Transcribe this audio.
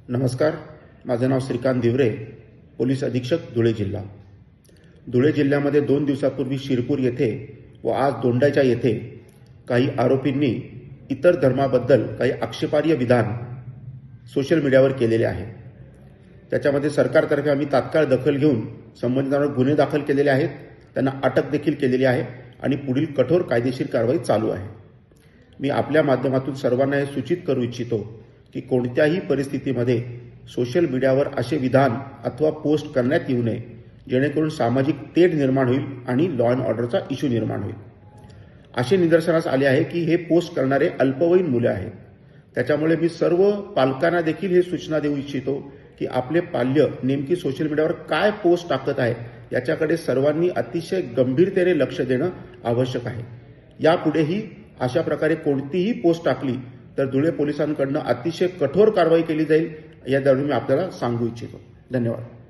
नमस्कार, माझे नाव श्रीकांत दिवरे, पोलीस अधीक्षक धुळे जिल्हा। धुळे जिल्ह्यामध्ये 2 दिवसापूर्वी शिरपूर येथे व आज दोंडाच्या येथे काही आरोपींनी इतर धर्माबद्दल काही आक्षेपार्ह विधान सोशल मीडियावर केलेले आहे। त्याच्यामध्ये सरकारतर्फे आम्ही तात्काळ दखल घेऊन संबंधितांवर गुन्हे दाखल केलेले आहेत, त्यांना अटक देखील केलेली आहे आणि पुढील कठोर कायदेशीर कारवाई चालू आहे। मी आपल्या माध्यमातून सर्वांना हे सूचित करू इच्छितो की कोणत्याही परिस्थितीमध्ये सोशल मीडियावर असे विधान अथवा पोस्ट करण्यात येऊ नये, जेणेकरून सामाजिक तेढ निर्माण होईल आणि लॉ अँड ऑर्डरचा इश्यू निर्माण होईल। असे निदर्शनास आले आहे की हे पोस्ट करणारे अल्पवयीन मुले आहेत। त्याच्यामुळे मी सर्व पालकांना देखील हे सूचना देऊ इच्छितो की आपले पाल्य नेमकी सोशल मीडियावर काय पोस्ट टाकत आहे याच्याकडे सर्वांनी अतिशय गंभीरतेने लक्ष देणं आवश्यक आहे। यापुढेही अशा प्रकारे कोणतीही पोस्ट टाकली तर धुळे पोलिसांकडून अतिशय कठोर कारवाई केली जाईल, या दरम्यान मी आपल्याला सांगू इच्छितो। धन्यवाद।